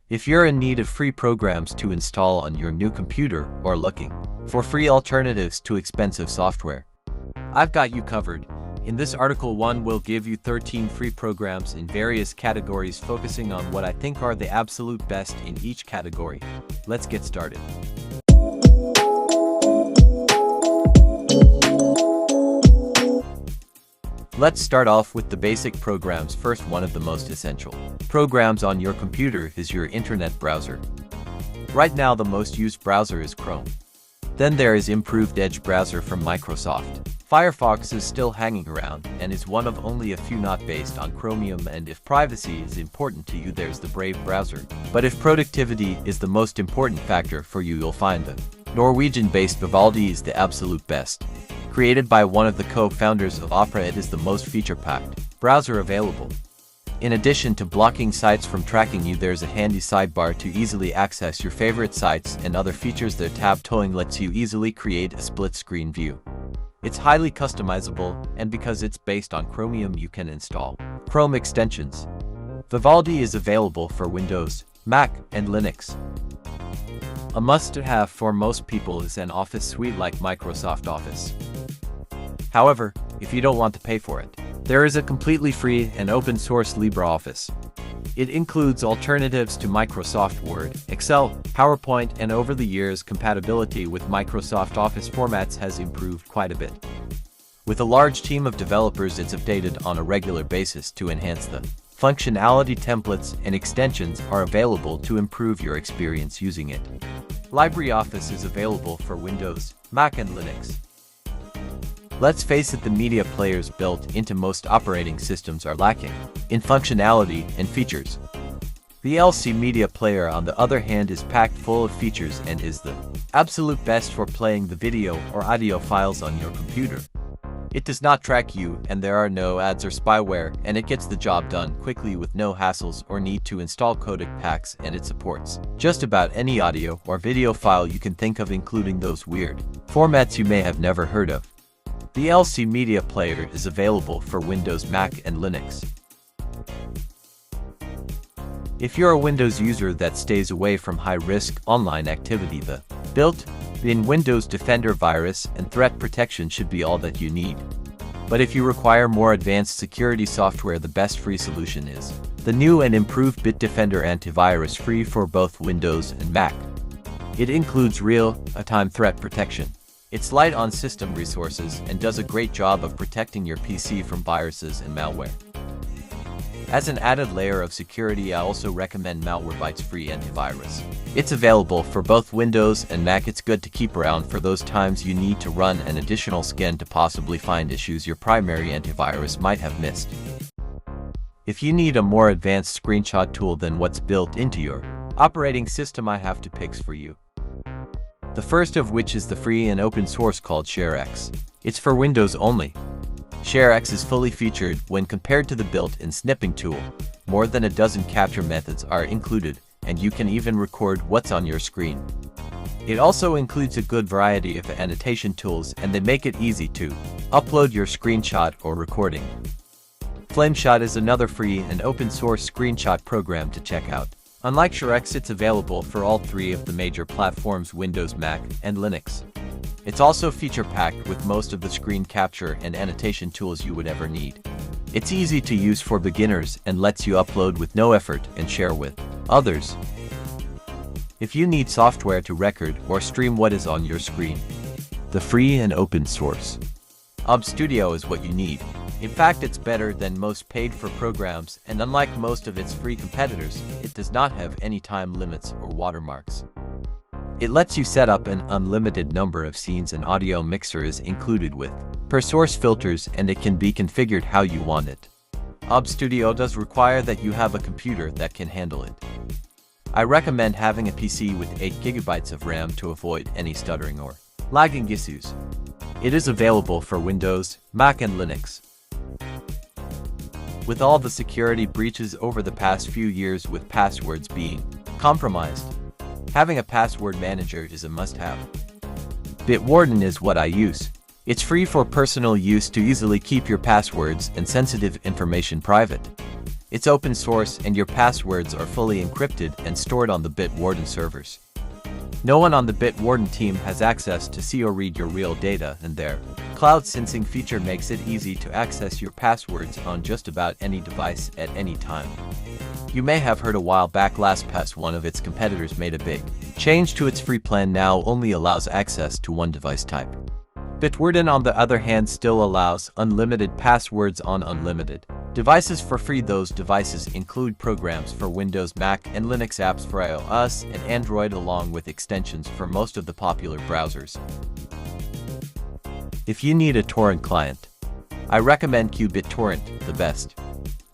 If you're in need of free programs to install on your new computer or looking for free alternatives to expensive software, I've got you covered. In this article, will give you 13 free programs in various categories, focusing on what I think are the absolute best in each category. Let's get started. Let's start off with the basic programs. First, one of the most essential programs on your computer is your internet browser. Right now, the most used browser is Chrome. Then there is improved Edge browser from Microsoft. Firefox is still hanging around and is one of only a few not based on Chromium, and if privacy is important to you, there's the Brave browser. But if productivity is the most important factor for you, you'll find the Norwegian-based Vivaldi is the absolute best. Created by one of the co-founders of Opera, it is the most feature-packed browser available. In addition to blocking sites from tracking you, there's a handy sidebar to easily access your favorite sites and other features. The tab towing lets you easily create a split-screen view. It's highly customizable, and because it's based on Chromium, you can install Chrome extensions. Vivaldi is available for Windows, Mac, and Linux. A must-have for most people is an Office suite like Microsoft Office. However, if you don't want to pay for it, there is a completely free and open-source LibreOffice. It includes alternatives to Microsoft Word, Excel, PowerPoint, and over the years, compatibility with Microsoft Office formats has improved quite a bit. With a large team of developers, it's updated on a regular basis to enhance the functionality. Templates and extensions are available to improve your experience using it. LibreOffice is available for Windows, Mac, and Linux. Let's face it, the media players built into most operating systems are lacking in functionality and features. The VLC Media Player, on the other hand, is packed full of features and is the absolute best for playing the video or audio files on your computer. It does not track you, and there are no ads or spyware, and it gets the job done quickly with no hassles or need to install codec packs, and it supports just about any audio or video file you can think of, including those weird formats you may have never heard of. The VLC Media Player is available for Windows, Mac, and Linux. If you're a Windows user that stays away from high-risk online activity, the built-in Windows Defender virus and threat protection should be all that you need. But if you require more advanced security software, the best free solution is the new and improved Bitdefender antivirus, free for both Windows and Mac. It includes real-time threat protection. It's light on system resources and does a great job of protecting your PC from viruses and malware. As an added layer of security, I also recommend Malwarebytes free antivirus. It's available for both Windows and Mac. It's good to keep around for those times you need to run an additional scan to possibly find issues your primary antivirus might have missed. If you need a more advanced screenshot tool than what's built into your operating system, I have two picks for you. The first of which is the free and open source called ShareX. It's for Windows only. ShareX is fully featured when compared to the built-in snipping tool. More than a dozen capture methods are included, and you can even record what's on your screen. It also includes a good variety of annotation tools, and they make it easy to upload your screenshot or recording. Flameshot is another free and open source screenshot program to check out. Unlike ShareX, it's available for all three of the major platforms, Windows, Mac, and Linux. It's also feature-packed with most of the screen capture and annotation tools you would ever need. It's easy to use for beginners and lets you upload with no effort and share with others. If you need software to record or stream what is on your screen, the free and open source OBS Studio is what you need. In fact, it's better than most paid-for programs, and unlike most of its free competitors, it does not have any time limits or watermarks. It lets you set up an unlimited number of scenes, and audio mixer is included with per-source filters, and it can be configured how you want it. OBS Studio does require that you have a computer that can handle it. I recommend having a PC with 8 GB of RAM to avoid any stuttering or lagging issues. It is available for Windows, Mac, and Linux. With all the security breaches over the past few years, with passwords being compromised, having a password manager is a must-have. Bitwarden is what I use. It's free for personal use to easily keep your passwords and sensitive information private. It's open source and your passwords are fully encrypted and stored on the Bitwarden servers. No one on the Bitwarden team has access to see or read your real data, and their cloud syncing feature makes it easy to access your passwords on just about any device at any time. You may have heard a while back LastPass, one of its competitors, made a big change to its free plan, now only allows access to one device type. Bitwarden, on the other hand, still allows unlimited passwords on unlimited devices for free. Those devices include programs for Windows, Mac, and Linux, apps for iOS and Android, along with extensions for most of the popular browsers. If you need a torrent client, I recommend qBittorrent the best.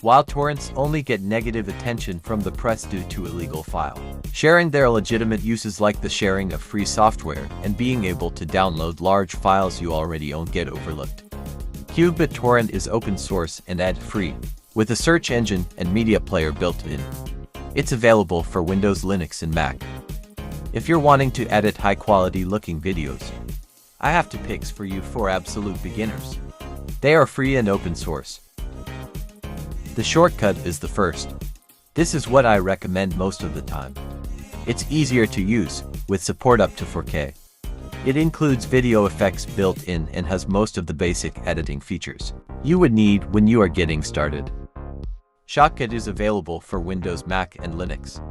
While torrents only get negative attention from the press due to illegal file sharing, there are legitimate uses like the sharing of free software and being able to download large files you already own get overlooked. qBittorrent is open source and ad-free, with a search engine and media player built in. It's available for Windows, Linux, and Mac. If you're wanting to edit high-quality looking videos, I have two picks for you for absolute beginners. They are free and open source. The Shotcut is the first. This is what I recommend most of the time. It's easier to use, with support up to 4K. It includes video effects built in and has most of the basic editing features you would need when you are getting started. Shotcut is available for Windows, Mac, and Linux.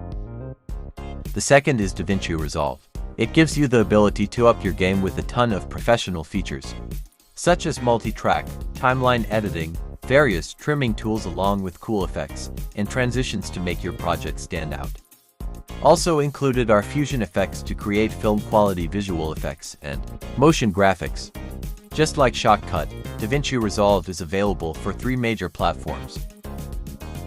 The second is DaVinci Resolve. It gives you the ability to up your game with a ton of professional features, such as multi-track, timeline editing, various trimming tools, along with cool effects and transitions to make your project stand out. Also included are fusion effects to create film-quality visual effects and motion graphics. Just like Shotcut, DaVinci Resolve is available for 3 major platforms.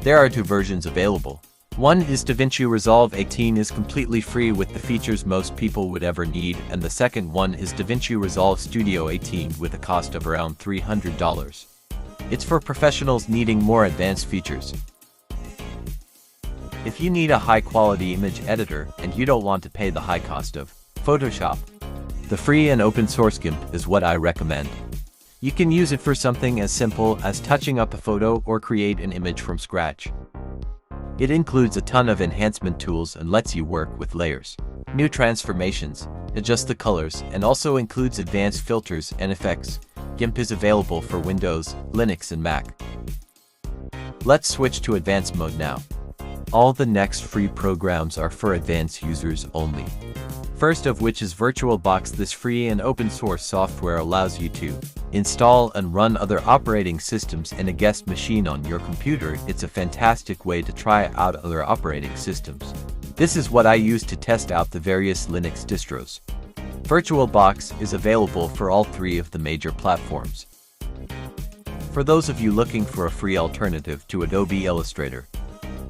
There are 2 versions available. One is DaVinci Resolve 18, is completely free with the features most people would ever need, and the second one is DaVinci Resolve Studio 18 with a cost of around $300. It's for professionals needing more advanced features. If you need a high-quality image editor and you don't want to pay the high cost of Photoshop, the free and open-source GIMP is what I recommend. You can use it for something as simple as touching up a photo or create an image from scratch. It includes a ton of enhancement tools and lets you work with layers, new transformations, adjust the colors, and also includes advanced filters and effects. GIMP is available for Windows, Linux, and Mac. Let's switch to advanced mode now. All the next free programs are for advanced users only. First of which is VirtualBox. This free and open source software allows you to install and run other operating systems in a guest machine on your computer. It's a fantastic way to try out other operating systems. This is what I use to test out the various Linux distros. VirtualBox is available for all 3 of the major platforms. For those of you looking for a free alternative to Adobe Illustrator,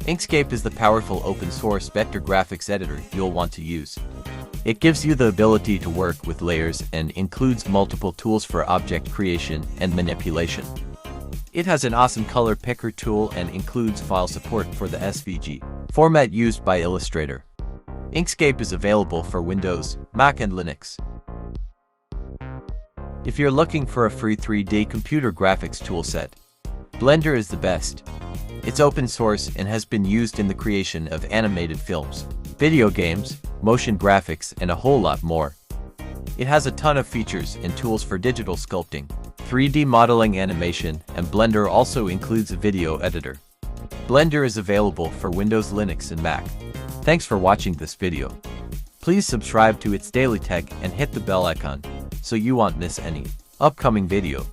InkScape is the powerful open-source vector graphics editor you'll want to use. It gives you the ability to work with layers and includes multiple tools for object creation and manipulation. It has an awesome color picker tool and includes file support for the SVG format used by Illustrator. InkScape is available for Windows, Mac, and Linux. If you're looking for a free 3D computer graphics toolset, Blender is the best. It's open source and has been used in the creation of animated films, video games, motion graphics, and a whole lot more. It has a ton of features and tools for digital sculpting, 3D modeling, animation, and Blender also includes a video editor. Blender is available for Windows, Linux, and Mac. Thanks for watching this video. Please subscribe to It's Daily Tech and hit the bell icon so you won't miss any upcoming video.